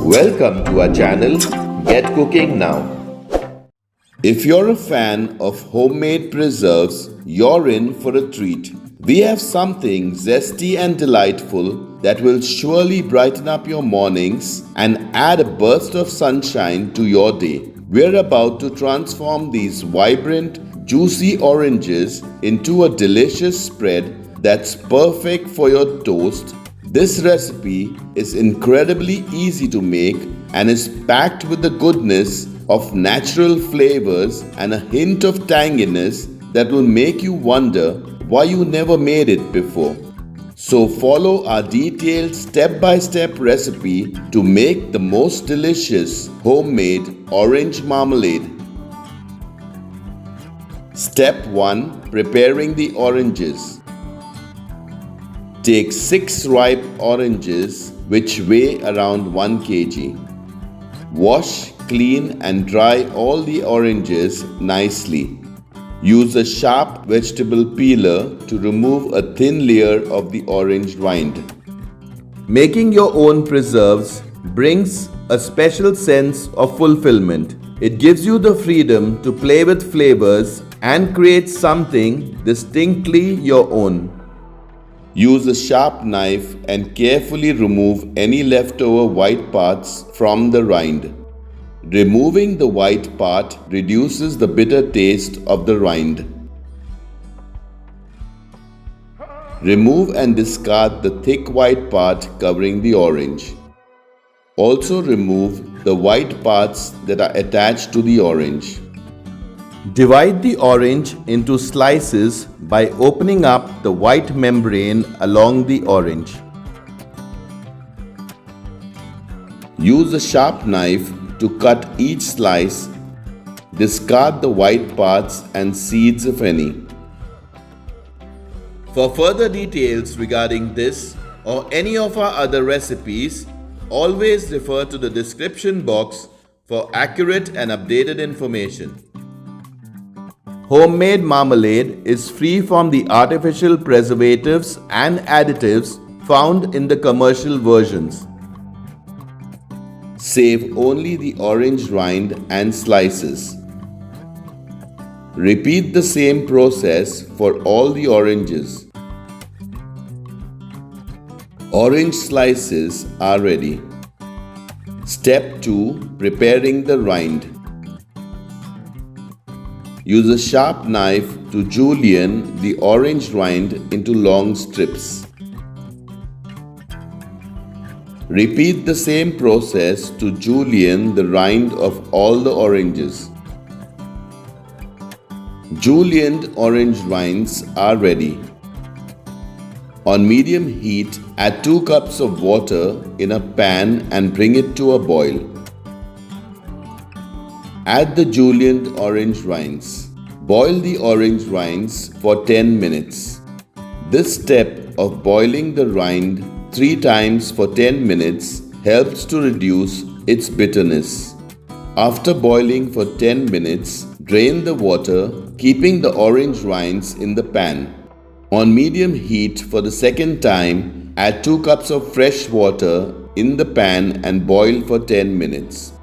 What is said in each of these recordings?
Welcome to our channel, Get Cooking Now. If you're a fan of homemade preserves, you're in for a treat. We have something zesty and delightful that will surely brighten up your mornings and add a burst of sunshine to your day. We're about to transform these vibrant, juicy oranges into a delicious spread that's perfect for your toast. This recipe is incredibly easy to make and is packed with the goodness of natural flavors and a hint of tanginess that will make you wonder why you never made it before. So follow our detailed step-by-step recipe to make the most delicious homemade orange marmalade. Step 1. Preparing the oranges. Take 6 ripe oranges which weigh around 1 kg. Wash, clean and dry all the oranges nicely. Use a sharp vegetable peeler to remove a thin layer of the orange rind. Making your own preserves brings a special sense of fulfillment. It gives you the freedom to play with flavors and create something distinctly your own. Use a sharp knife and carefully remove any leftover white parts from the rind. Removing the white part reduces the bitter taste of the rind. Remove and discard the thick white part covering the orange. Also remove the white parts that are attached to the orange. Divide the orange into slices by opening up the white membrane along the orange. Use a sharp knife to cut each slice. Discard the white parts and seeds if any. For further details regarding this or any of our other recipes, always refer to the description box for accurate and updated information. Homemade marmalade is free from the artificial preservatives and additives found in the commercial versions. Save only the orange rind and slices. Repeat the same process for all the oranges. Orange slices are ready. Step 2. Preparing the rind. Use a sharp knife to julienne the orange rind into long strips. Repeat the same process to julienne the rind of all the oranges. Julienned orange rinds are ready. On medium heat, add 2 cups of water in a pan and bring it to a boil. Add the julienned orange rinds. Boil the orange rinds for 10 minutes. This step of boiling the rind 3 times for 10 minutes helps to reduce its bitterness. After boiling for 10 minutes, drain the water, keeping the orange rinds in the pan. On medium heat for the second time, add 2 cups of fresh water in the pan and boil for 10 minutes.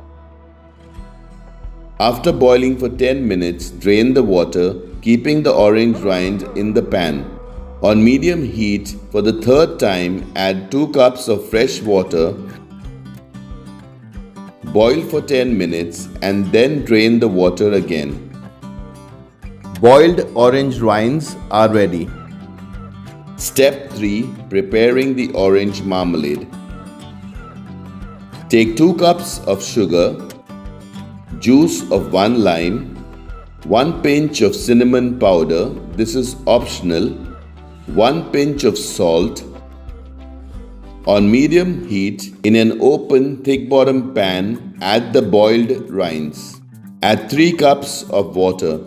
After boiling for 10 minutes, drain the water, keeping the orange rind in the pan. On medium heat for the third time, add 2 cups of fresh water. Boil for 10 minutes and then drain the water again. Boiled orange rinds are ready. Step 3. Preparing the orange marmalade. Take 2 cups of sugar, juice of 1 lime, 1 pinch of cinnamon powder, this is optional, 1 pinch of salt. On medium heat, in an open thick bottom pan, add the boiled rinds. Add 3 cups of water.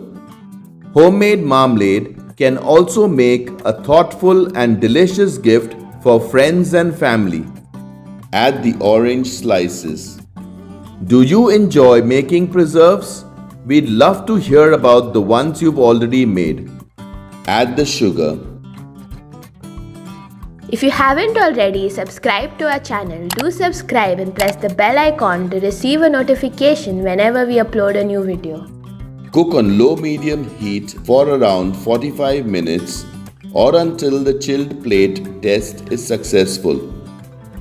Homemade marmalade can also make a thoughtful and delicious gift for friends and family. Add the orange slices. Do you enjoy making preserves? We'd love to hear about the ones you've already made. Add the sugar. If you haven't already subscribed to our channel, do subscribe and press the bell icon to receive a notification whenever we upload a new video. Cook on low-medium heat for around 45 minutes or until the chilled plate test is successful.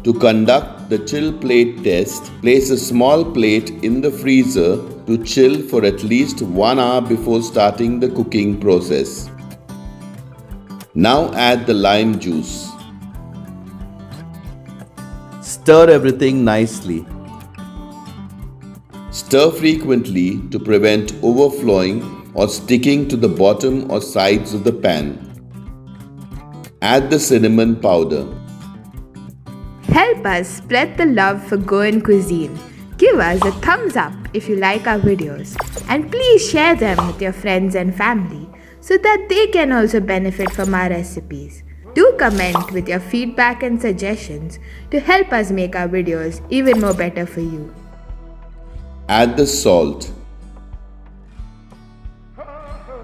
To conduct the chill plate test, place a small plate in the freezer to chill for at least 1 hour before starting the cooking process. Now add the lime juice. Stir everything nicely. Stir frequently to prevent overflowing or sticking to the bottom or sides of the pan. Add the cinnamon powder. Help us spread the love for goancuisine. Give us a thumbs up if you like our videos, and please share them with your friends and family so that they can also benefit from our recipes. Do comment with your feedback and suggestions to help us make our videos even more better for you. Add the salt.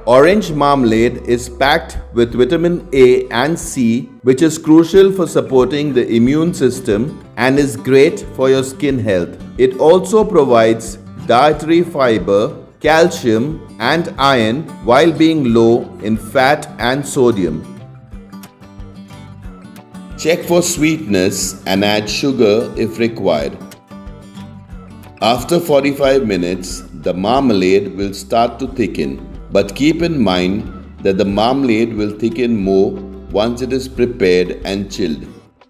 Orange marmalade is packed with vitamin A and C, which is crucial for supporting the immune system and is great for your skin health. It also provides dietary fiber, calcium and iron while being low in fat and sodium. Check for sweetness and add sugar if required. After 45 minutes, the marmalade will start to thicken. But keep in mind that the marmalade will thicken more once it is prepared and chilled.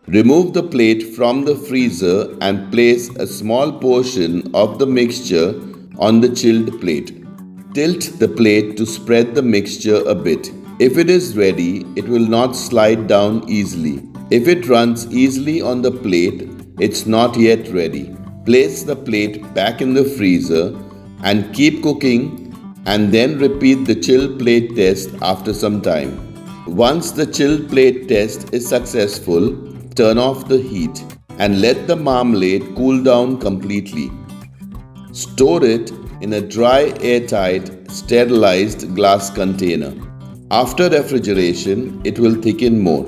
Remove the plate from the freezer and place a small portion of the mixture on the chilled plate. Tilt the plate to spread the mixture a bit. If it is ready, it will not slide down easily. If it runs easily on the plate, it's not yet ready. Place the plate back in the freezer and keep cooking, and then repeat the chill plate test after some time. Once the chill plate test is successful, turn off the heat and let the marmalade cool down completely. Store it in a dry, airtight, sterilized glass container. After refrigeration, it will thicken more.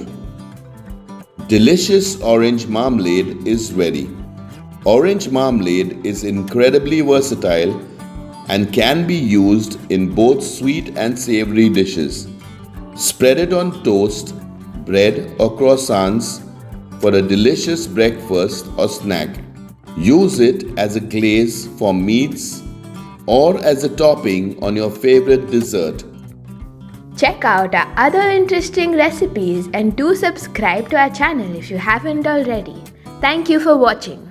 Delicious orange marmalade is ready. Orange marmalade is incredibly versatile and can be used in both sweet and savory dishes. Spread it on toast, bread or croissants for a delicious breakfast or snack. Use it as a glaze for meats or as a topping on your favorite dessert. Check out our other interesting recipes and do subscribe to our channel if you haven't already. Thank you for watching.